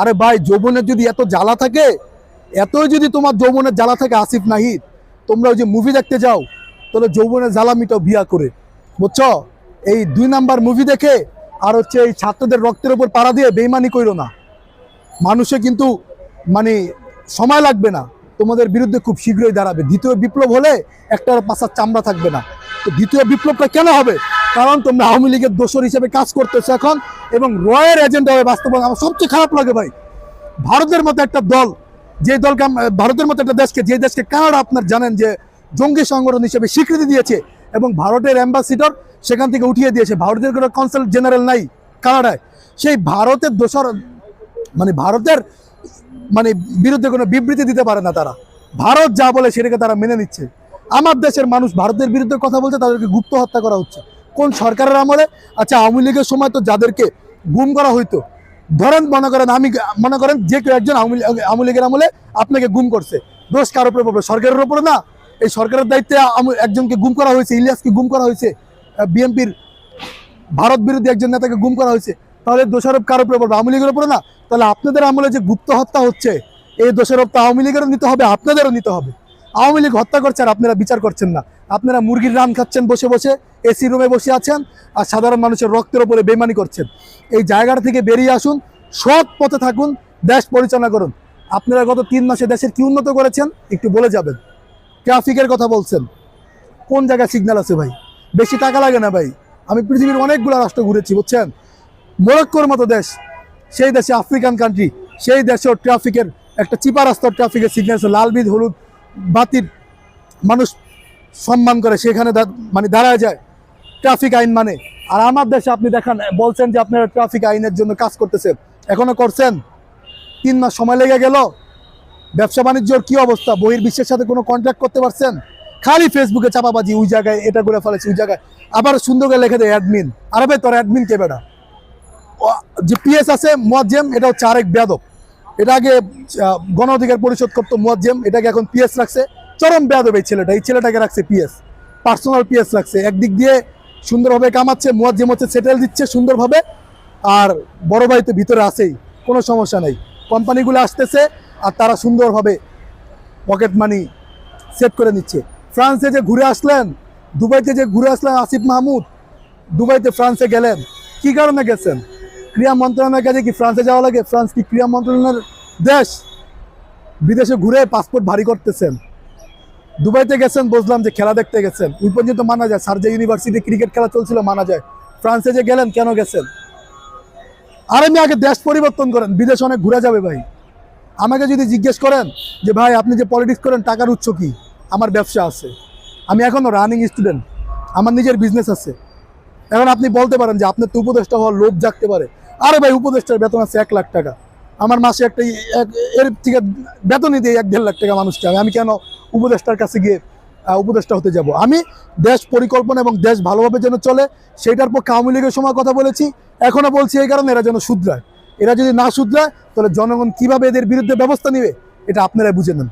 আরে ভাই, যৌবনের যদি এত জ্বালা থাকে, এতই যদি তোমার যৌবনের জ্বালা থাকে আসিফ নাহিদ, তোমরা ওই যে মুভি দেখতে যাও, তাহলে যৌবনের জ্বালা মিটাও বিয়া করে, বুঝছো? এই 2 নাম্বার মুভি দেখে আর হচ্ছে এই ছাত্রদের রক্তের উপর পাড়া দিয়ে বেইমানি কইরো না। মানুষে কিন্তু মানে সময় লাগবে না, তোমাদের বিরুদ্ধে খুব শীঘ্রই দাঁড়াবে। দ্বিতীয় বিপ্লব হলে একটার পাশার চামড়া থাকবে না। তো দ্বিতীয় বিপ্লবটা কেন হবে? কারণ তোমরা আওয়ামী লীগের দোসর হিসেবে কাজ করতেছো এখন, এবং রয়ের এজেন্ডা হয়ে বাস্তবায়ন। আমার সবচেয়ে খারাপ লাগে ভাই, ভারতের মতো একটা দল, যে দলকে ভারতের মতো একটা দেশকে, যে দেশকে কানাডা আপনার জানেন যে জঙ্গি সংগঠন হিসেবে স্বীকৃতি দিয়েছে, এবং ভারতের অ্যাম্বাসিডর সেখান থেকে উঠিয়ে দিয়েছে। ভারতের কোনো কনসাল জেনারেল নাই কানাডায়। সেই ভারতের দোসর মানে ভারতের মানে বিরুদ্ধে কোনো বিবৃতি দিতে পারে না তারা। ভারত যা বলে সেটাকে তারা মেনে নিচ্ছে। আমার দেশের মানুষ ভারতের বিরুদ্ধে কথা বলছে, তাদেরকে গুপ্ত হত্যা করা হচ্ছে। কোন সরকারের আমলে? আচ্ছা, আওয়ামী লীগের সময় তো যাদেরকে গুম করা হইতো, ধরেন মনে করেন যে কেউ একজন আওয়ামী লীগের আমলে আপনাকে গুম করছে, দোষ কার উপরে পড়বে? সরকারের উপরে না। এই সরকারের দায়িত্বে একজনকে গুম করা হয়েছে, ইলিয়াসকে গুম করা হয়েছে, বিএনপির ভারত বিরোধী একজন নেতাকে গুম করা হয়েছে, তাহলে দোষারোপ কার উপরে পড়বে? আওয়ামী লীগের উপরে না। তাহলে আপনাদের আমলে যে গুপ্ত হত্যা হচ্ছে, এই দোষারোপ তো আওয়ামী লীগেরও নিতে হবে, আপনাদেরও নিতে হবে। আওয়ামী লীগ হত্যা করছে আর আপনারা বিচার করছেন না। আপনারা মুরগির রান খাচ্ছেন বসে বসে, এসি রুমে বসে আছেন, আর সাধারণ মানুষের রক্তের উপরে বেইমানি করছেন। এই জায়গাটা থেকে বেরিয়ে আসুন, সৎ পথে থাকুন, দেশ পরিচালনা করুন। আপনারা গত 3 মাসে দেশের কি উন্নত করেছেন একটু বলে যাবেন। ট্রাফিকের কথা বলছেন, কোন জায়গায় সিগন্যাল আছে ভাই? বেশি টাকা লাগে না ভাই। আমি পৃথিবীর অনেকগুলো রাষ্ট্র ঘুরেছি, বুঝছেন? মরক্কোর মতো দেশ, সেই দেশে আফ্রিকান কান্ট্রি, সেই দেশেও ট্রাফিকের একটা চিপা রাস্তার ট্রাফিকের সিগন্যাল আছে, লাল বিদ হলুদ বাতির মানুষ সম্মান করে, সেখানে মানে দাঁড়ায় যায় ট্রাফিক আইন মানে। আর আমার দেশে আপনি দেখান, বলছেন যে আপনারা ট্রাফিক আইনের জন্য কাজ করতেছেন, এখনো করছেন? 3 মাস সময় লেগে গেল। ব্যবসা বাণিজ্যর কি অবস্থা? বহির্বিশ্বের সাথে কোনো কন্ট্যাক্ট করতে পারছেন? খালি ফেসবুকে চাপাবাজি, ওই জায়গায় এটা করে ফেলেছে, ওই জায়গায় আবার সুন্দর করে লিখে দেয় অ্যাডমিন। আরে ভাই, তোর অ্যাডমিন কে বেটা? যে পিএস আছে মুয়াজ্জেম, এটা হচ্ছে আরেক বেয়াদব। এটা আগে গণ অধিকার পরিষদ করতো মুয়াজ্জেম, এটাকে এখন পিএস রাখছে। চরম বেয়াদব এই ছেলেটা, এই ছেলেটাকে রাখছে পিএস, পার্সোনাল পিএস রাখছে। একদিক দিয়ে সুন্দরভাবে কামাচ্ছে, মুয়াজ্জেম হচ্ছে সেটেল দিচ্ছে সুন্দরভাবে, আর বড় ভাই তো ভিতরে আছেই, কোনো সমস্যা নেই। কোম্পানিগুলো আসতেছে আর তারা সুন্দরভাবে পকেট মানি সেট করে নিচ্ছে। ফ্রান্সে যে ঘুরে আসলেন, দুবাইতে যে ঘুরে আসলেন আসিফ মাহমুদ, দুবাইতে ফ্রান্সে গেলেন, কি কারণে গেছেন? ক্রীড়া মন্ত্রণালয়ের কাছে কি ফ্রান্সে যাওয়া লাগে? ফ্রান্স কি ক্রীড়া মন্ত্রণালয়ের দেশ? বিদেশে ঘুরে পাসপোর্ট ভারী করতেছেন। দুবাইতে গেছেন, বুঝলাম যে খেলা দেখতে গেছেন, ওই পর্যন্ত মানা যায়। সার্জা ইউনিভার্সিটি ক্রিকেট খেলা চলছিল, মানা যায়। ফ্রান্সে যে গেলেন, কেন গেছেন? আর আমি আগে দেশ পরিবর্তন করেন, বিদেশ অনেক ঘুরে যাবে ভাই। আমাকে যদি জিজ্ঞেস করেন যে ভাই আপনি যে পলিটিক্স করেন টাকার উৎস কি, আমার ব্যবসা আছে, আমি এখনও রানিং স্টুডেন্ট, আমার নিজের বিজনেস আছে। এখন আপনি বলতে পারেন যে আপনার তো উপদেষ্টা হওয়ার লোভ জাগতে পারে। আরে ভাই, উপদেষ্টার বেতন আছে 1 লাখ টাকা, আমার মাসে একটা এর থেকে বেতনই দিয়ে 1-1.5 লাখ টাকা মানুষকে। আমি কেন উপদেষ্টার কাছে গিয়ে উপদেষ্টা হতে যাব? আমি দেশ পরিকল্পনা এবং দেশ ভালোভাবে যেন চলে, সেইটার পক্ষে আওয়ামী লীগের সময় কথা বলেছি, এখনও বলছি। এই কারণে এরা যেন শুধরায়। এরা যদি না শুধরায়, তাহলে জনগণ কিভাবে এদের বিরুদ্ধে ব্যবস্থা নেবে, এটা আপনারাই বুঝে নেন।